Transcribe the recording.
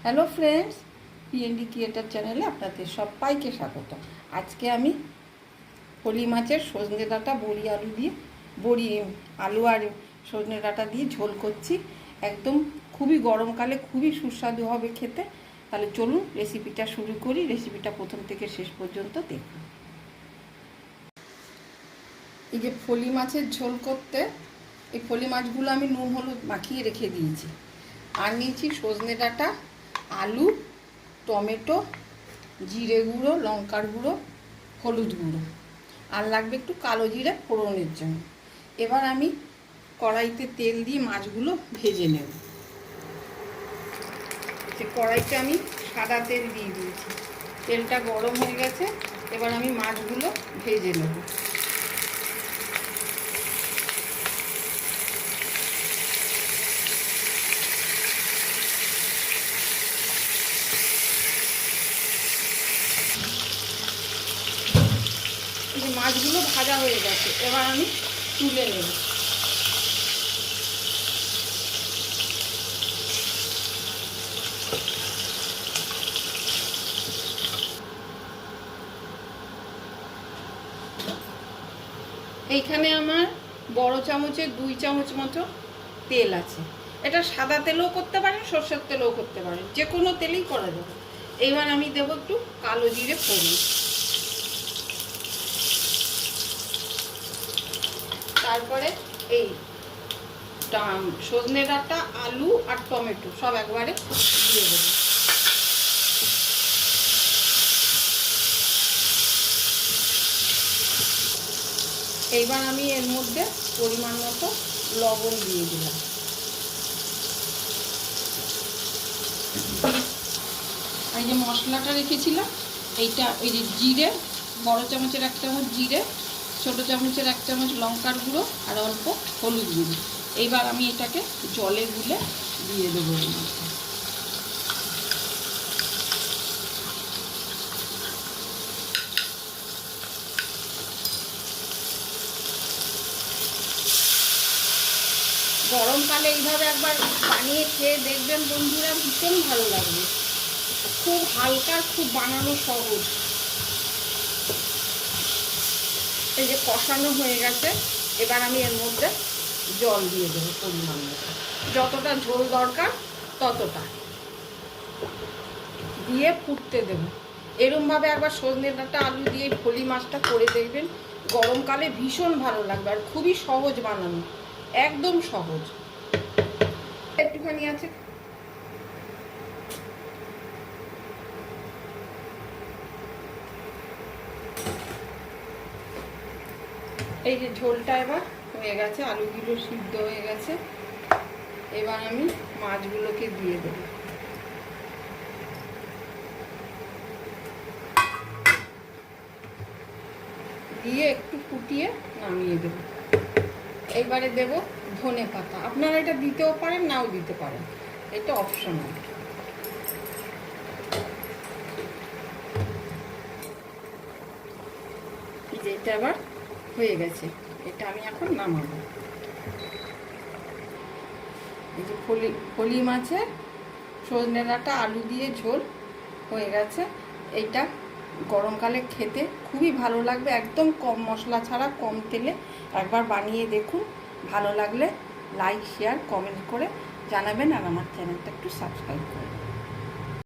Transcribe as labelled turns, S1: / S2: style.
S1: Hello friends, PND creator চ্যানেলে আপনাদের সবাইকে স্বাগত। আজকে আমি ফলি মাছের সজনে ডাঁটা বড়ি আলু আর সজনে ডাঁটা দিয়ে ঝোল করছি। একদম খুবই গরমকালে খুবই সুস্বাদু হবে খেতে। তাহলে চলুন রেসিপিটা শুরু করি। রেসিপিটা প্রথম থেকে শেষ পর্যন্ত দেখুন। এই যে ফলি মাছের ঝোল করতে এই ফলি মাছগুলো আমি নুন হলুদ মাখিয়ে রেখে দিয়েছি। আর নিয়েছি সজনে ডাঁটা, আলু, টমেটো, জিরে গুঁড়ো, লঙ্কার গুঁড়ো, হলুদ গুঁড়ো, আর লাগবে একটু কালো জিরে ফোড়নের জন্য। এবার আমি কড়াইতে তেল দিয়ে মাছগুলো ভেজে নেব। যে কড়াইতে আমি সাদা তেল দিয়ে দিয়েছি, তেলটা গরম হয়ে গেছে। এবার আমি মাছগুলো ভেজে নেব। মাছগুলো ভাজা হয়ে গেছে, এবার আমি তুলে নেব। এইখানে আমার বড় চামচের 2 চামচ মতো তেল আছে। এটা সাদা তেলও করতে পারেন, সরষের তেলও করতে পারেন, যে কোনো তেলেই করা যাবে। এবার আমি দেব একটু কালো জিরে ফোড়ন, তারপরে এই সজনে ডাঁটা, আলু আর টমেটো সব একবারে দিয়ে দেবো। এইবার আমি এর মধ্যে পরিমাণ মতো লবণ দিয়ে দিলাম। এই যে মশলাটা রেখেছিলাম, এইটা ওই যে জিরে, বড় চামচের 1 চামচ জিরে, ছোট চামচের 1 চামচ লঙ্কার গুঁড়ো আর অল্প হলুদ গুঁড়ো। এইবার আমি এটাকে জলে গুলে দিয়ে দেবো। গরমকালে এইভাবে একবার বানিয়ে খেয়ে দেখবেন বন্ধুরা, ভীষণ ভালো লাগবে। খুব হালকা, খুব বানানো সহজ। এই যে কষানো হয়ে গেছে, এবার আমি এর মধ্যে জল দিয়ে দেবো পরিমাণ মতো, যতটা ঝোল দরকার ততটা দিয়ে ফুটতে দেবো। এরমভাবে একবার সজনে ডাঁটা আলু দিয়ে ফলি মাছটা করে দেখবেন, গরমকালে ভীষণ ভালো লাগবে। আর খুবই সহজ বানানো, একদম সহজ। একটুখানি আছে, এই যে ঝোলটা এবার হয়ে গেছে, আলুগুলো সিদ্ধ হয়ে গেছে। এবার আমি মাছগুলোকে দিয়ে দেব। দিয়ে একটু ফুটিয়ে নামিয়ে দেব। এবারে দেব ধনে পাতা। আপনারা এটা দিতেও পারেন, নাও দিতে পারেন, এটা অপশনাল। যেটা আবার হয়ে গেছে, এটা আমি এখন নামাবো। এই যে ফলি মাছের সজনে ডাঁটা আলু দিয়ে ঝোল হয়ে গেছে। এইটা গরমকালে খেতে খুবই ভালো লাগবে, একদম কম মশলা ছাড়া কম তেলে। একবার বানিয়ে দেখুন, ভালো লাগলে লাইক, শেয়ার, কমেন্ট করে জানাবেন। আর আমার চ্যানেলটা একটু সাবস্ক্রাইব করুন।